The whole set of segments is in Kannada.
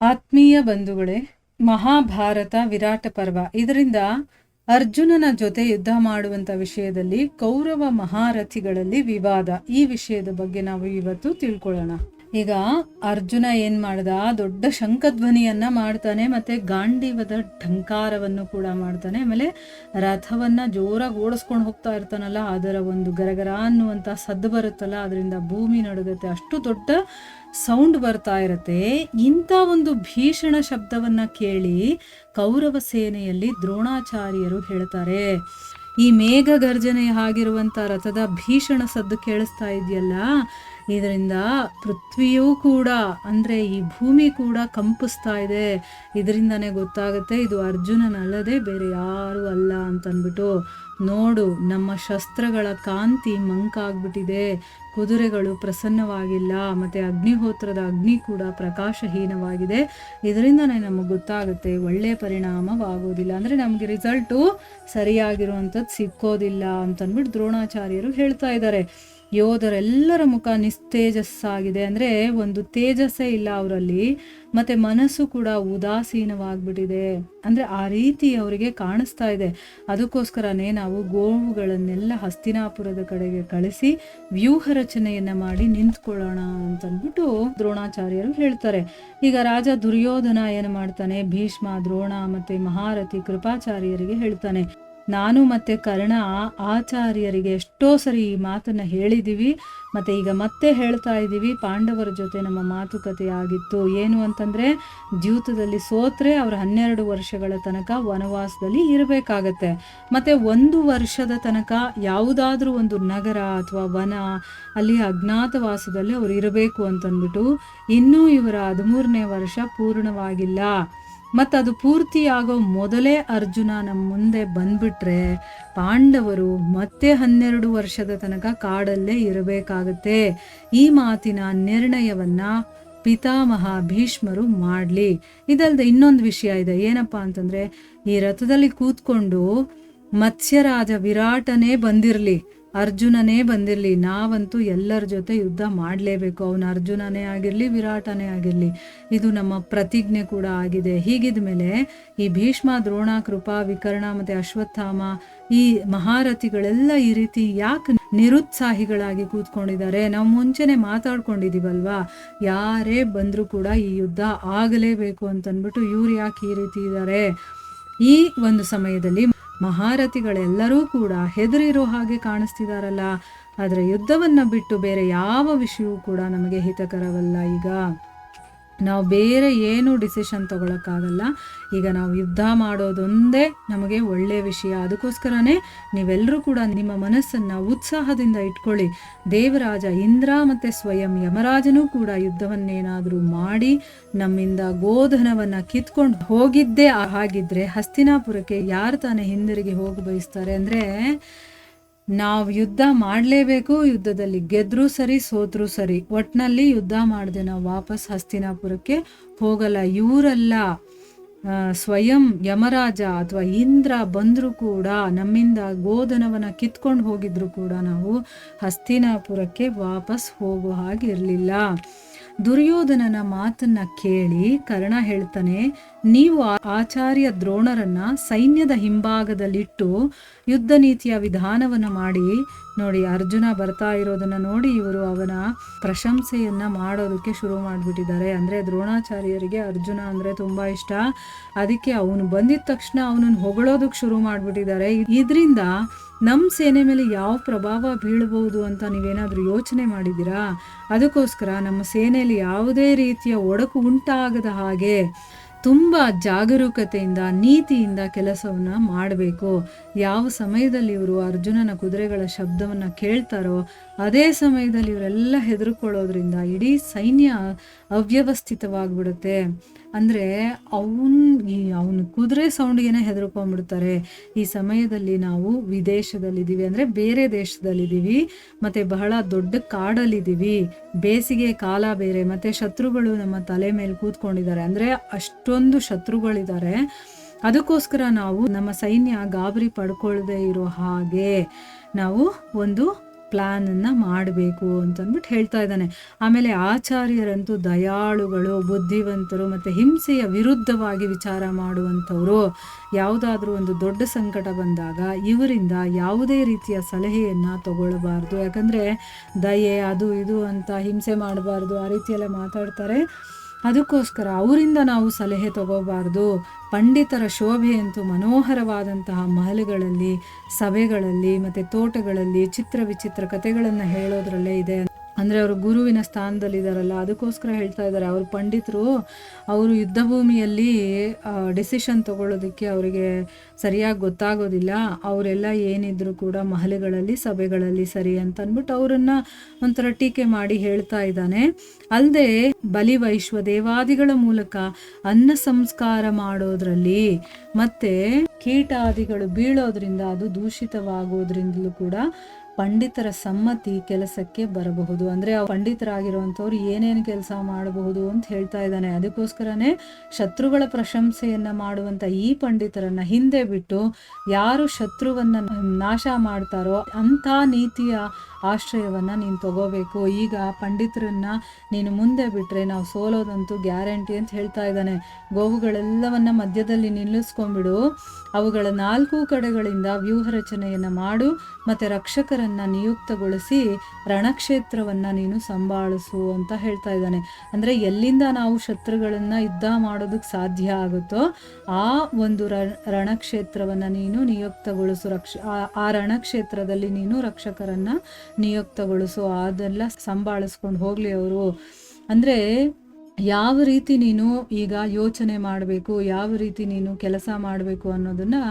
ಆತ್ಮೀಯ ಬಂಧುಗಳೇ, ಮಹಾಭಾರತ ವಿರಾಟ ಪರ್ವ ಇದರಿಂದ ಅರ್ಜುನನ ಜೊತೆ ಯುದ್ಧ ಮಾಡುವಂತ ವಿಷಯದಲ್ಲಿ ಕೌರವ ಮಹಾರಥಿಗಳಲ್ಲಿ ವಿವಾದ, ಈ ವಿಷಯದ ಬಗ್ಗೆ ನಾವು ಇವತ್ತು ತಿಳ್ಕೊಳ್ಳೋಣ. ಈಗ ಅರ್ಜುನ ಏನ್ ಮಾಡ್ದ, ದೊಡ್ಡ ಶಂಖಧ್ವನಿಯನ್ನ ಮಾಡ್ತಾನೆ, ಮತ್ತೆ ಗಾಂಡೀವದ ಢಂಕಾರವನ್ನು ಕೂಡ ಮಾಡ್ತಾನೆ. ಆಮೇಲೆ ರಥವನ್ನ ಜೋರಾಗಿ ಓಡಿಸ್ಕೊಂಡು ಹೋಗ್ತಾ ಇರ್ತಾನಲ್ಲ, ಅದರ ಒಂದು ಗರಗರ ಅನ್ನುವಂತ ಸದ್ದು ಬರುತ್ತಲ್ಲ, ಅದರಿಂದ ಭೂಮಿ ನಡುಗುತ್ತೆ, ಅಷ್ಟು ದೊಡ್ಡ ಸೌಂಡ್ ಬರ್ತಾ ಇರತ್ತೆ. ಇಂಥ ಒಂದು ಭೀಷಣ ಶಬ್ದವನ್ನ ಕೇಳಿ ಕೌರವ ಸೇನೆಯಲ್ಲಿ ದ್ರೋಣಾಚಾರ್ಯರು ಹೇಳ್ತಾರೆ, ಈ ಮೇಘ ಗರ್ಜನೆ ಆಗಿರುವಂತ ರಥದ ಭೀಷಣ ಸದ್ದು ಕೇಳಿಸ್ತಾ ಇದೆಯಲ್ಲ, ಇದರಿಂದ ಪೃಥ್ವಿಯೂ ಕೂಡ ಅಂದ್ರೆ ಈ ಭೂಮಿ ಕೂಡ ಕಂಪಿಸ್ತಾ ಇದೆ. ಇದರಿಂದಾನೇ ಗೊತ್ತಾಗುತ್ತೆ ಇದು ಅರ್ಜುನನಲ್ಲದೆ ಬೇರೆ ಯಾರು ಅಲ್ಲ ಅಂತನ್ಬಿಟ್ಟು. ನೋಡು, ನಮ್ಮ ಶಸ್ತ್ರಗಳ ಕಾಂತಿ ಮಂಕಾಗ್ಬಿಟ್ಟಿದೆ, ಕುದುರೆಗಳು ಪ್ರಸನ್ನವಾಗಿಲ್ಲ, ಮತ್ತೆ ಅಗ್ನಿಹೋತ್ರದ ಅಗ್ನಿ ಕೂಡ ಪ್ರಕಾಶಹೀನವಾಗಿದೆ. ಇದರಿಂದನೇ ನಮಗೆ ಗೊತ್ತಾಗುತ್ತೆ ಒಳ್ಳೆಯ ಪರಿಣಾಮವಾಗೋದಿಲ್ಲ, ಅಂದ್ರೆ ನಮ್ಗೆ ರಿಸಲ್ಟು ಸರಿಯಾಗಿರುವಂಥದ್ದು ಸಿಕ್ಕೋದಿಲ್ಲ ಅಂತನ್ಬಿಟ್ಟು ದ್ರೋಣಾಚಾರ್ಯರು ಹೇಳ್ತಾ ಇದ್ದಾರೆ. ಯೋಧರೆಲ್ಲರ ಮುಖ ನಿಸ್ತೇಜಸ್ಸಾಗಿದೆ, ಅಂದ್ರೆ ಒಂದು ತೇಜಸ್ಸೇ ಇಲ್ಲ ಅವರಲ್ಲಿ, ಮತ್ತೆ ಮನಸ್ಸು ಕೂಡ ಉದಾಸೀನವಾಗ್ಬಿಟ್ಟಿದೆ, ಅಂದ್ರೆ ಆ ರೀತಿ ಅವರಿಗೆ ಕಾಣಿಸ್ತಾ ಇದೆ. ಅದಕ್ಕೋಸ್ಕರನೇ ನಾವು ಗೋವುಗಳನ್ನೆಲ್ಲ ಹಸ್ತಿನಾಪುರದ ಕಡೆಗೆ ಕಳಿಸಿ ವ್ಯೂಹ ರಚನೆಯನ್ನ ಮಾಡಿ ನಿಂತ್ಕೊಳ್ಳೋಣ ಅಂತಂದ್ಬಿಟ್ಟು ದ್ರೋಣಾಚಾರ್ಯರು ಹೇಳ್ತಾರೆ. ಈಗ ರಾಜ ದುರ್ಯೋಧನ ಏನು ಮಾಡ್ತಾನೆ, ಭೀಷ್ಮ, ದ್ರೋಣ ಮತ್ತೆ ಮಹಾರಥಿ ಕೃಪಾಚಾರ್ಯರಿಗೆ ಹೇಳ್ತಾನೆ, ನಾನು ಮತ್ತೆ ಕರ್ಣ ಆಚಾರ್ಯರಿಗೆ ಎಷ್ಟೋ ಸರಿ ಈ ಮಾತನ್ನ ಹೇಳಿದೀವಿ, ಮತ್ತೆ ಈಗ ಮತ್ತೆ ಹೇಳ್ತಾ ಇದ್ದೀವಿ. ಪಾಂಡವರ ಜೊತೆ ನಮ್ಮ ಮಾತುಕತೆ ಆಗಿತ್ತು, ಏನು ಅಂತಂದ್ರೆ ದ್ಯೂತದಲ್ಲಿ ಸೋತ್ರೆ ಅವ್ರ 12 ವರ್ಷಗಳ ತನಕ ವನವಾಸದಲ್ಲಿ ಇರಬೇಕಾಗತ್ತೆ, ಮತ್ತೆ 1 ವರ್ಷದ ತನಕ ಯಾವುದಾದ್ರೂ ಒಂದು ನಗರ ಅಥವಾ ವನ ಅಲ್ಲಿ ಅಜ್ಞಾತವಾಸದಲ್ಲಿ ಅವ್ರು ಇರಬೇಕು ಅಂತಂದ್ಬಿಟ್ಟು. ಇನ್ನೂ ಇವರ 13ನೇ ವರ್ಷ ಪೂರ್ಣವಾಗಿಲ್ಲ, ಮತ್ತದು ಪೂರ್ತಿಯಾಗೋ ಮೊದಲೇ ಅರ್ಜುನ ನಮ್ಮ ಮುಂದೆ ಬಂದ್ಬಿಟ್ರೆ ಪಾಂಡವರು ಮತ್ತೆ 12 ವರ್ಷದ ತನಕ ಕಾಡಲ್ಲೇ ಇರಬೇಕಾಗತ್ತೆ. ಈ ಮಾತಿನ ನಿರ್ಣಯವನ್ನ ಪಿತಾಮಹ ಭೀಷ್ಮರು ಮಾಡ್ಲಿ. ಇದಲ್ದೆ ಇನ್ನೊಂದು ವಿಷಯ ಇದೆ, ಏನಪ್ಪಾ ಅಂತಂದ್ರೆ ಈ ರಥದಲ್ಲಿ ಕೂತ್ಕೊಂಡು ಮತ್ಸ್ಯರಾಜ ವಿರಾಟನೇ ಬಂದಿರ್ಲಿ, ಅರ್ಜುನನೇ ಬಂದಿರಲಿ, ನಾವಂತೂ ಎಲ್ಲರ ಜೊತೆ ಯುದ್ಧ ಮಾಡಲೇಬೇಕು, ಅವನು ಅರ್ಜುನನೇ ಆಗಿರಲಿ ವಿರಾಟನೇ ಆಗಿರಲಿ, ಇದು ನಮ್ಮ ಪ್ರತಿಜ್ಞೆ ಕೂಡ ಆಗಿದೆ. ಹೀಗಿದ ಮೇಲೆ ಈ ಭೀಷ್ಮ, ದ್ರೋಣ, ಕೃಪಾ, ವಿಕರ್ಣ ಮತ್ತೆ ಅಶ್ವತ್ಥಾಮ ಈ ಮಹಾರಥಿಗಳೆಲ್ಲ ಈ ರೀತಿ ಯಾಕೆ ನಿರುತ್ಸಾಹಿಗಳಾಗಿ ಕೂತ್ಕೊಂಡಿದ್ದಾರೆ? ನಾವು ಮುಂಚೆನೆ ಮಾತಾಡ್ಕೊಂಡಿದೀವಲ್ವಾ, ಯಾರೇ ಬಂದರೂ ಕೂಡ ಈ ಯುದ್ಧ ಆಗಲೇಬೇಕು ಅಂತನ್ಬಿಟ್ಟು ಇವ್ರು ಯಾಕೆ ಈ ರೀತಿ ಇದ್ದಾರೆ? ಈ ಒಂದು ಸಮಯದಲ್ಲಿ ಮಹಾರಥಿಗಳೆಲ್ಲರೂ ಕೂಡ ಹೆದರಿರೋ ಹಾಗೆ ಕಾಣಿಸ್ತಿದಾರಲ್ಲ, ಆದರೆ ಯುದ್ಧವನ್ನ ಬಿಟ್ಟು ಬೇರೆ ಯಾವ ವಿಷಯವೂ ಕೂಡ ನಮಗೆ ಹಿತಕರವಲ್ಲ. ಈಗ ನಾವು ಬೇರೆ ಏನು ಡಿಸಿಷನ್ ತಗೊಳಕ್ಕಾಗಲ್ಲ, ಈಗ ನಾವು ಯುದ್ಧ ಮಾಡೋದೊಂದೇ ನಮಗೆ ಒಳ್ಳೆಯ ವಿಷಯ. ಅದಕ್ಕೋಸ್ಕರನೇ ನೀವೆಲ್ಲರೂ ಕೂಡ ನಿಮ್ಮ ಮನಸ್ಸನ್ನ ಉತ್ಸಾಹದಿಂದ ಇಟ್ಕೊಳ್ಳಿ. ದೇವರಾಜ ಇಂದ್ರ ಮತ್ತೆ ಸ್ವಯಂ ಯಮರಾಜನೂ ಕೂಡ ಯುದ್ಧವನ್ನೇನಾದ್ರೂ ಮಾಡಿ ನಮ್ಮಿಂದ ಗೋಧನವನ್ನ ಕಿತ್ಕೊಂಡು ಹೋಗಿದ್ದೇ ಹಾಗಿದ್ರೆ ಹಸ್ತಿನಾಪುರಕ್ಕೆ ಯಾರು ತಾನೇ ಹಿಂದಿರುಗಿ ಹೋಗಿ ಬಯಸ್ತಾರೆ? ಅಂದ್ರೆ ನಾವು ಯುದ್ಧ ಮಾಡಲೇಬೇಕು, ಯುದ್ಧದಲ್ಲಿ ಗೆದ್ರೂ ಸರಿ ಸೋತ್ರೂ ಸರಿ, ಒಟ್ನಲ್ಲಿ ಯುದ್ಧ ಮಾಡದೆ ನಾವು ವಾಪಸ್ ಹಸ್ತಿನಾಪುರಕ್ಕೆ ಹೋಗಲ್ಲ. ಇವರೆಲ್ಲ ಸ್ವಯಂ ಯಮರಾಜ ಅಥವಾ ಇಂದ್ರ ಬಂದರೂ ಕೂಡ ನಮ್ಮಿಂದ ಗೋಧನವನ್ನ ಕಿತ್ಕೊಂಡು ಹೋಗಿದ್ರು ಕೂಡ ನಾವು ಹಸ್ತಿನಾಪುರಕ್ಕೆ ವಾಪಸ್ ಹೋಗೋ ಹಾಗೆ ಇರಲಿಲ್ಲ. ದುರ್ಯೋಧನನ ಮಾತನ್ನ ಕೇಳಿ ಕರ್ಣ ಹೇಳ್ತಾನೆ, ನೀವು ಆಚಾರ್ಯ ದ್ರೋಣರನ್ನ ಸೈನ್ಯದ ಹಿಂಭಾಗದಲ್ಲಿಟ್ಟು ಯುದ್ಧ ನೀತಿಯ ವಿಧಾನವನ್ನ ಮಾಡಿ ನೋಡಿ. ಅರ್ಜುನ ಬರ್ತಾ ಇರೋದನ್ನ ನೋಡಿ ಇವರು ಅವನ ಪ್ರಶಂಸೆಯನ್ನ ಮಾಡೋದಕ್ಕೆ ಶುರು ಮಾಡಿಬಿಟ್ಟಿದ್ದಾರೆ. ಅಂದ್ರೆ ದ್ರೋಣಾಚಾರ್ಯರಿಗೆ ಅರ್ಜುನ ಅಂದ್ರೆ ತುಂಬಾ ಇಷ್ಟ, ಅದಕ್ಕೆ ಅವನು ಬಂದಿದ ತಕ್ಷಣ ಅವನನ್ನು ಹೊಗಳೋದಕ್ಕೆ ಶುರು ಮಾಡಿಬಿಟ್ಟಿದ್ದಾರೆ. ಇದರಿಂದ ನಮ್ಮ ಸೇನೆ ಮೇಲೆ ಯಾವ ಪ್ರಭಾವ ಬೀಳಬಹುದು ಅಂತ ನೀವೇನಾದ್ರೂ ಯೋಚನೆ ಮಾಡಿದ್ದೀರಾ? ಅದಕ್ಕೋಸ್ಕರ ನಮ್ಮ ಸೇನೆಯಲ್ಲಿ ಯಾವುದೇ ರೀತಿಯ ಒಡಕು ಉಂಟಾಗದ ಹಾಗೆ ತುಂಬ ಜಾಗರೂಕತೆಯಿಂದ ನೀತಿಯಿಂದ ಕೆಲಸವನ್ನ ಮಾಡಬೇಕು. ಯಾವ ಸಮಯದಲ್ಲಿ ಇವರು ಅರ್ಜುನನ ಕುದುರೆಗಳ ಶಬ್ದವನ್ನ ಕೇಳ್ತಾರೋ ಅದೇ ಸಮಯದಲ್ಲಿ ಇವರೆಲ್ಲ ಹೆದರ್ಕೊಳ್ಳೋದ್ರಿಂದ ಇಡೀ ಸೈನ್ಯ ಅವ್ಯವಸ್ಥಿತವಾಗ್ಬಿಡುತ್ತೆ. ಅಂದ್ರೆ ಅವನು ಕುದುರೆ ಸೌಂಡ್ಗೆನೆ ಹೆದರ್ಕೊಂಡ್ಬಿಡ್ತಾರೆ. ಈ ಸಮಯದಲ್ಲಿ ನಾವು ವಿದೇಶದಲ್ಲಿದ್ದೀವಿ, ಅಂದ್ರೆ ಬೇರೆ ದೇಶದಲ್ಲಿದ್ದೀವಿ, ಮತ್ತೆ ಬಹಳ ದೊಡ್ಡ ಕಾಡಲ್ಲಿದ್ದೀವಿ, ಬೇಸಿಗೆ ಕಾಲ ಬೇರೆ, ಮತ್ತೆ ಶತ್ರುಗಳು ನಮ್ಮ ತಲೆ ಮೇಲೆ ಕೂತ್ಕೊಂಡಿದ್ದಾರೆ, ಅಂದ್ರೆ ಅಷ್ಟೊಂದು ಶತ್ರುಗಳಿದ್ದಾರೆ. ಅದಕ್ಕೋಸ್ಕರ ನಾವು ನಮ್ಮ ಸೈನ್ಯ ಗಾಬರಿ ಪಡ್ಕೊಳ್ಳದೆ ಇರೋ ಹಾಗೆ ನಾವು ಒಂದು ಪ್ಲ್ಯಾನನ್ನು ಮಾಡಬೇಕು ಅಂತಂದ್ಬಿಟ್ಟು ಹೇಳ್ತಾ ಇದ್ದಾನೆ. ಆಮೇಲೆ ಆಚಾರ್ಯರಂತೂ ದಯಾಳುಗಳು, ಬುದ್ಧಿವಂತರು ಮತ್ತು ಹಿಂಸೆಯ ವಿರುದ್ಧವಾಗಿ ವಿಚಾರ ಮಾಡುವಂಥವರು. ಯಾವುದಾದ್ರೂ ಒಂದು ದೊಡ್ಡ ಸಂಕಟ ಬಂದಾಗ ಇವರಿಂದ ಯಾವುದೇ ರೀತಿಯ ಸಲಹೆಯನ್ನು ತಗೊಳ್ಬಾರ್ದು. ಯಾಕಂದರೆ ದಯೆ ಅದು ಇದು ಅಂತ ಹಿಂಸೆ ಮಾಡಬಾರ್ದು, ಆ ರೀತಿಯೆಲ್ಲ ಮಾತಾಡ್ತಾರೆ. ಅದಕ್ಕೋಸ್ಕರ ಅವರಿಂದ ನಾವು ಸಲಹೆ ತಗೋಬಾರ್ದು. ಪಂಡಿತರ ಶೋಭೆಯಂತೂ ಮನೋಹರವಾದಂತಹ ಮಹಲ್ಗಳಲ್ಲಿ, ಸಭೆಗಳಲ್ಲಿ ಮತ್ತು ತೋಟಗಳಲ್ಲಿ ಚಿತ್ರ ವಿಚಿತ್ರ ಕಥೆಗಳನ್ನು ಹೇಳೋದ್ರಲ್ಲೇ ಇದೆ. ಅಂದರೆ ಅವರು ಗುರುವಿನ ಸ್ಥಾನದಲ್ಲಿದ್ದಾರಲ್ಲ, ಅದಕ್ಕೋಸ್ಕರ ಹೇಳ್ತಾ ಇದ್ದಾರೆ. ಅವರು ಪಂಡಿತರು, ಅವರು ಯುದ್ಧ ಭೂಮಿಯಲ್ಲಿ ಡಿಸಿಷನ್ ತಗೊಳ್ಳೋದಕ್ಕೆ ಅವರಿಗೆ ಸರಿಯಾಗಿ ಗೊತ್ತಾಗೋದಿಲ್ಲ. ಅವರೆಲ್ಲ ಏನಿದ್ರು ಕೂಡ ಮಹಲೆಗಳಲ್ಲಿ, ಸಭೆಗಳಲ್ಲಿ ಸರಿ ಅಂತ ಅಂದ್ಬಿಟ್ಟು ಅವರನ್ನು ಒಂಥರ ಟೀಕೆ ಮಾಡಿ ಹೇಳ್ತಾ ಇದ್ದಾನೆ. ಅಲ್ಲದೆ ಬಲಿ ವೈಶ್ವ ದೇವಾದಿಗಳ ಮೂಲಕ ಅನ್ನ ಸಂಸ್ಕಾರ ಮಾಡೋದ್ರಲ್ಲಿ ಮತ್ತು ಕೀಟಾದಿಗಳು ಬೀಳೋದ್ರಿಂದ ಅದು ದೂಷಿತವಾಗೋದ್ರಿಂದಲೂ ಕೂಡ ಪಂಡಿತರ ಸಮ್ಮತಿ ಕೆಲಸಕ್ಕೆ ಬರಬಹುದು. ಅಂದರೆ ಪಂಡಿತರಾಗಿರುವಂಥವ್ರು ಏನೇನು ಕೆಲಸ ಮಾಡಬಹುದು ಅಂತ ಹೇಳ್ತಾ ಇದ್ದಾನೆ. ಅದಕ್ಕೋಸ್ಕರನೇ ಶತ್ರುಗಳ ಪ್ರಶಂಸೆಯನ್ನು ಮಾಡುವಂಥ ಈ ಪಂಡಿತರನ್ನು ಹಿಂದೆ ಬಿಟ್ಟು ಯಾರು ಶತ್ರುವನ್ನು ನಾಶ ಮಾಡ್ತಾರೋ ಅಂಥ ನೀತಿಯ ಆಶ್ರಯವನ್ನು ನೀನು ತಗೋಬೇಕು. ಈಗ ಪಂಡಿತರನ್ನು ನೀನು ಮುಂದೆ ಬಿಟ್ಟರೆ ನಾವು ಸೋಲೋದಂತೂ ಗ್ಯಾರಂಟಿ ಅಂತ ಹೇಳ್ತಾ ಇದ್ದಾನೆ. ಗೋವುಗಳೆಲ್ಲವನ್ನು ಮಧ್ಯದಲ್ಲಿ ನಿಲ್ಲಿಸ್ಕೊಂಡ್ಬಿಡು, ಅವುಗಳ 4 ಕಡೆಗಳಿಂದ ವ್ಯೂಹ ರಚನೆಯನ್ನು ಮಾಡು ಮತ್ತು ರಕ್ಷಕರನ್ನು ನಿಯುಕ್ತಗೊಳಿಸಿ ರಣಕ್ಷೇತ್ರವನ್ನು ನೀನು ಸಂಭಾಳಿಸು ಅಂತ ಹೇಳ್ತಾ ಇದ್ದಾನೆ. ಅಂದರೆ ಎಲ್ಲಿಂದ ನಾವು ಶತ್ರುಗಳನ್ನು ಯುದ್ಧ ಮಾಡೋದಕ್ಕೆ ಸಾಧ್ಯ ಆಗುತ್ತೋ ಆ ಒಂದು ರಣಕ್ಷೇತ್ರವನ್ನು ನೀನು ನಿಯುಕ್ತಗೊಳಿಸು. ಆ ರಣಕ್ಷೇತ್ರದಲ್ಲಿ ನೀನು ರಕ್ಷಕರನ್ನು ನಿಯುಕ್ತಗೊಳಿಸು. ಅದೆಲ್ಲ ಸಂಭಾಳಿಸ್ಕೊಂಡು ಹೋಗಲಿ ಅವರು. ಅಂದರೆ ಯಾವ ರೀತಿ ನೀನು ಈಗ ಯೋಚನೆ ಮಾಡಬೇಕು, ಯಾವ ರೀತಿ ನೀನು ಕೆಲಸ ಮಾಡಬೇಕು ಅನ್ನೋದನ್ನು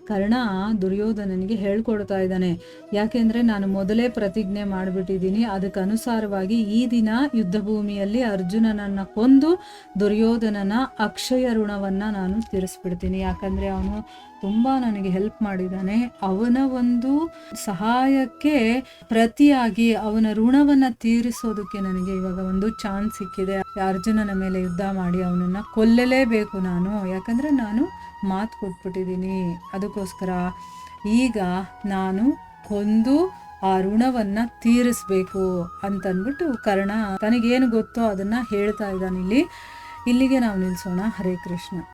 ಕರ್ಣ ದುರ್ಯೋಧನನಿಗೆ ಹೇಳ್ಕೊಡ್ತಾ ಇದ್ದಾನೆ. ಯಾಕೆಂದರೆ ನಾನು ಮೊದಲೇ ಪ್ರತಿಜ್ಞೆ ಮಾಡಿಬಿಟ್ಟಿದ್ದೀನಿ, ಅದಕ್ಕೆ ಅನುಸಾರವಾಗಿ ಈ ದಿನ ಯುದ್ಧ ಭೂಮಿಯಲ್ಲಿ ಅರ್ಜುನನನ್ನು ಕೊಂದು ದುರ್ಯೋಧನನ ಅಕ್ಷಯ ಋಣವನ್ನು ನಾನು ತೀರಿಸ್ಬಿಡ್ತೀನಿ. ಯಾಕಂದರೆ ಅವನು ತುಂಬ ನನಗೆ ಹೆಲ್ಪ್ ಮಾಡಿದ್ದಾನೆ. ಅವನ ಒಂದು ಸಹಾಯಕ್ಕೆ ಪ್ರತಿಯಾಗಿ ಅವನ ಋಣವನ್ನು ತೀರಿಸೋದಕ್ಕೆ ನನಗೆ ಇವಾಗ ಒಂದು ಚಾನ್ಸ್ ಸಿಕ್ಕಿದೆ. ಅರ್ಜುನನ ಮೇಲೆ ಯುದ್ಧ ಮಾಡಿ ಅವನನ್ನು ಕೊಲ್ಲಲೇಬೇಕು ನಾನು, ಯಾಕಂದರೆ ನಾನು ಮಾತು ಕೊಟ್ಬಿಟ್ಟಿದ್ದೀನಿ. ಅದಕ್ಕೋಸ್ಕರ ಈಗ ನಾನು ಕೊಂದು ಆ ಋಣವನ್ನು ತೀರಿಸ್ಬೇಕು ಅಂತಂದ್ಬಿಟ್ಟು ಕರ್ಣ ತನಗೇನು ಗೊತ್ತೋ ಅದನ್ನು ಹೇಳ್ತಾ ಇದ್ದಾನೆ. ಇಲ್ಲಿಗೆ ನಾವು ನಿಲ್ಲಿಸೋಣ. ಹರೇ ಕೃಷ್ಣ.